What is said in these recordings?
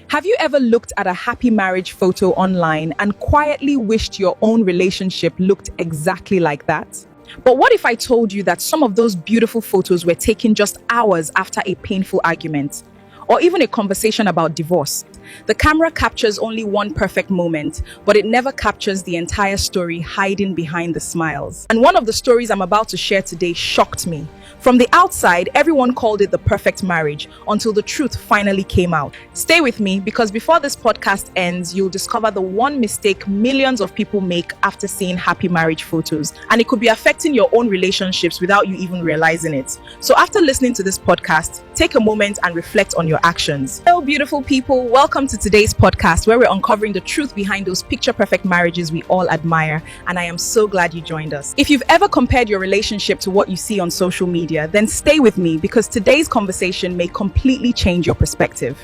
Have you ever looked at a happy marriage photo online and quietly wished your own relationship looked exactly like that? But what if I told you that some of those beautiful photos were taken just hours after a painful argument, or even a conversation about divorce? The camera captures only one perfect moment, but it never captures the entire story hiding behind the smiles. And one of the stories I'm about to share today shocked me. From the outside, everyone called it the perfect marriage until the truth finally came out. Stay with me, because before this podcast ends, you'll discover the one mistake millions of people make after seeing happy marriage photos, and it could be affecting your own relationships without you even realizing it. So after listening to this podcast, take a moment and reflect on your actions. Hello, beautiful people. Welcome to today's podcast, where we're uncovering the truth behind those picture-perfect marriages we all admire, and I am so glad you joined us. If you've ever compared your relationship to what you see on social media, then stay with me, because today's conversation may completely change your perspective.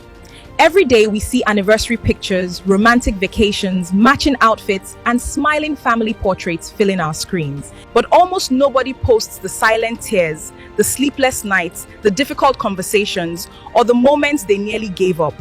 Every day we see anniversary pictures, romantic vacations, matching outfits, and smiling family portraits filling our screens. But almost nobody posts the silent tears, the sleepless nights, the difficult conversations, or the moments they nearly gave up.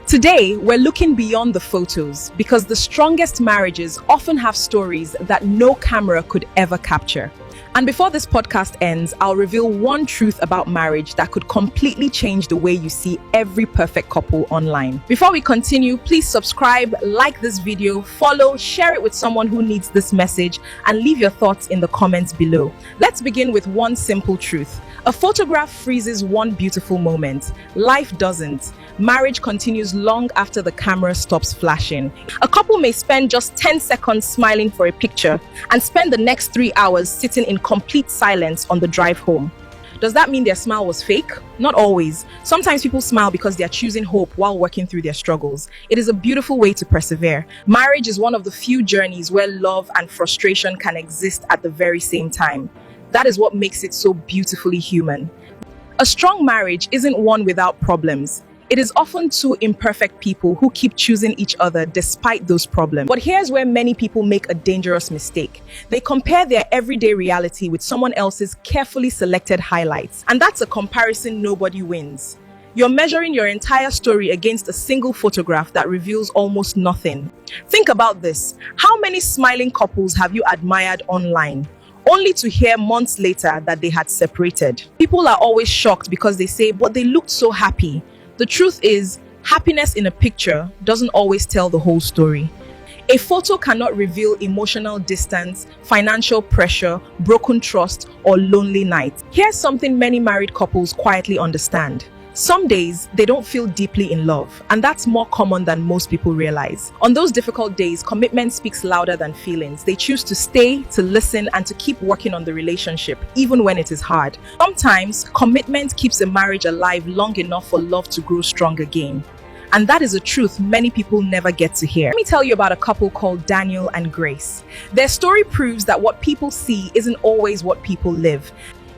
Today, we're looking beyond the photos, because the strongest marriages often have stories that no camera could ever capture. And before this podcast ends, I'll reveal one truth about marriage that could completely change the way you see every perfect couple online. Before we continue, please subscribe, like this video, follow, share it with someone who needs this message, and leave your thoughts in the comments below. Let's begin with one simple truth. A photograph freezes one beautiful moment. Life doesn't. Marriage continues long after the camera stops flashing. A couple may spend just 10 seconds smiling for a picture and spend the next 3 hours sitting in complete silence on the drive home. Does that mean their smile was fake? Not always. Sometimes people smile because they are choosing hope while working through their struggles. It is a beautiful way to persevere. Marriage is one of the few journeys where love and frustration can exist at the very same time. That is what makes it so beautifully human. A strong marriage isn't one without problems. It is often two imperfect people who keep choosing each other despite those problems. But here's where many people make a dangerous mistake. They compare their everyday reality with someone else's carefully selected highlights. And that's a comparison nobody wins. You're measuring your entire story against a single photograph that reveals almost nothing. Think about this. How many smiling couples have you admired online, only to hear months later that they had separated? People are always shocked because they say, but they looked so happy. The truth is, happiness in a picture doesn't always tell the whole story. A photo cannot reveal emotional distance, financial pressure, broken trust, or lonely nights. Here's something many married couples quietly understand. Some days, they don't feel deeply in love, and that's more common than most people realize. On those difficult days, commitment speaks louder than feelings. They choose to stay, to listen, and to keep working on the relationship, even when it is hard. Sometimes, commitment keeps a marriage alive long enough for love to grow strong again. And that is a truth many people never get to hear. Let me tell you about a couple called Daniel and Grace. Their story proves that what people see isn't always what people live.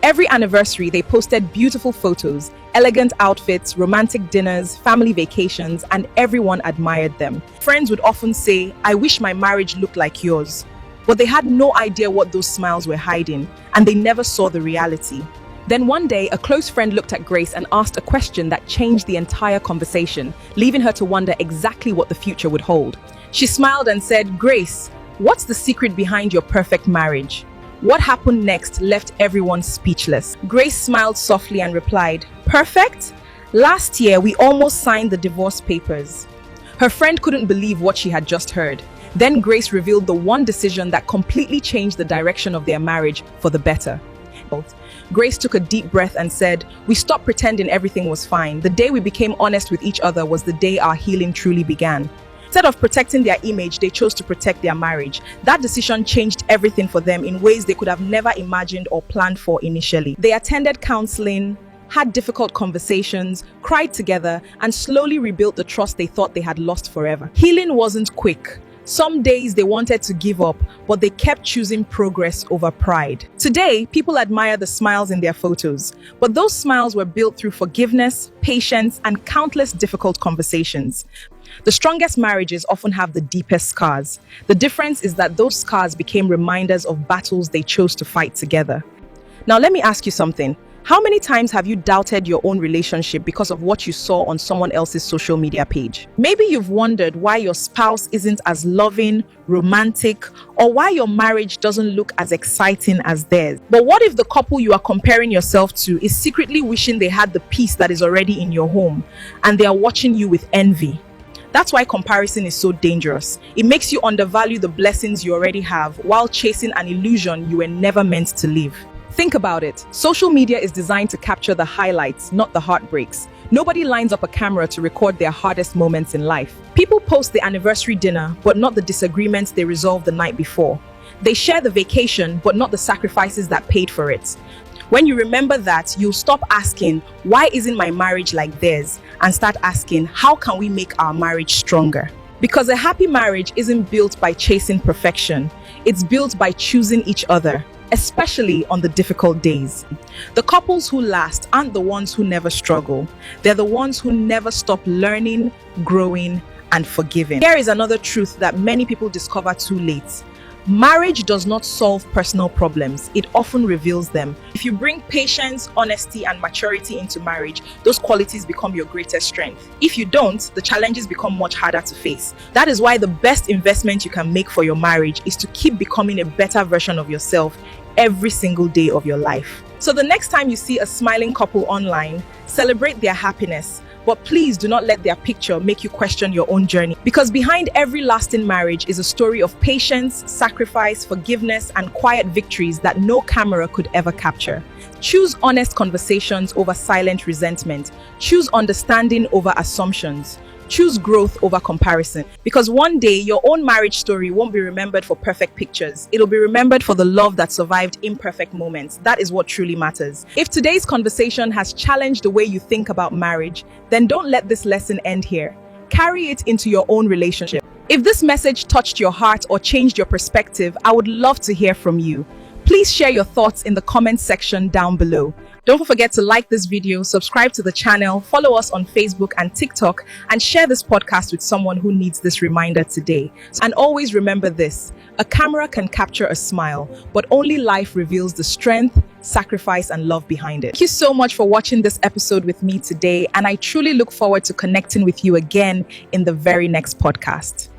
Every anniversary, they posted beautiful photos, elegant outfits, romantic dinners, family vacations, and everyone admired them. Friends would often say, "I wish my marriage looked like yours." But they had no idea what those smiles were hiding, and they never saw the reality. Then one day, a close friend looked at Grace and asked a question that changed the entire conversation, leaving her to wonder exactly what the future would hold. She smiled and said, "Grace, what's the secret behind your perfect marriage?" What happened next left everyone speechless. Grace smiled softly and replied, "Perfect? Last year, we almost signed the divorce papers." Her friend couldn't believe what she had just heard. Then Grace revealed the one decision that completely changed the direction of their marriage for the better. Grace took a deep breath and said, "We stopped pretending everything was fine. The day we became honest with each other was the day our healing truly began." Instead of protecting their image, they chose to protect their marriage. That decision changed everything for them in ways they could have never imagined or planned for initially. They attended counseling, had difficult conversations, cried together, and slowly rebuilt the trust they thought they had lost forever. Healing wasn't quick. Some days they wanted to give up, but they kept choosing progress over pride. Today, people admire the smiles in their photos, but those smiles were built through forgiveness, patience, and countless difficult conversations. The strongest marriages often have the deepest scars. The difference is that those scars became reminders of battles they chose to fight together. Now, let me ask you something. How many times have you doubted your own relationship because of what you saw on someone else's social media page? Maybe you've wondered why your spouse isn't as loving, romantic, or why your marriage doesn't look as exciting as theirs. But what if the couple you are comparing yourself to is secretly wishing they had the peace that is already in your home, and they are watching you with envy? That's why comparison is so dangerous. It makes you undervalue the blessings you already have while chasing an illusion you were never meant to live. Think about it. Social media is designed to capture the highlights, not the heartbreaks. Nobody lines up a camera to record their hardest moments in life. People post the anniversary dinner, but not the disagreements they resolved the night before. They share the vacation, but not the sacrifices that paid for it. When you remember that, you'll stop asking, why isn't my marriage like theirs? And start asking, how can we make our marriage stronger? Because a happy marriage isn't built by chasing perfection. It's built by choosing each other, especially on the difficult days. The couples who last aren't the ones who never struggle. They're the ones who never stop learning, growing, and forgiving. Here is another truth that many people discover too late. Marriage does not solve personal problems. It often reveals them. If you bring patience, honesty, and maturity into marriage, those qualities become your greatest strength. If you don't, the challenges become much harder to face. That is why the best investment you can make for your marriage is to keep becoming a better version of yourself every single day of your life. So the next time you see a smiling couple online, celebrate their happiness. But please do not let their picture make you question your own journey. Because behind every lasting marriage is a story of patience, sacrifice, forgiveness, and quiet victories that no camera could ever capture. Choose honest conversations over silent resentment. Choose understanding over assumptions. Choose growth over comparison. Because one day, your own marriage story won't be remembered for perfect pictures. It'll be remembered for the love that survived imperfect moments. That is what truly matters. If today's conversation has challenged the way you think about marriage, then don't let this lesson end here. Carry it into your own relationship. If this message touched your heart or changed your perspective, I would love to hear from you. Please share your thoughts in the comments section down below. Don't forget to like this video, subscribe to the channel, follow us on Facebook and TikTok, and share this podcast with someone who needs this reminder today. And always remember this: a camera can capture a smile, but only life reveals the strength, sacrifice, and love behind it. Thank you so much for watching this episode with me today, and I truly look forward to connecting with you again in the very next podcast.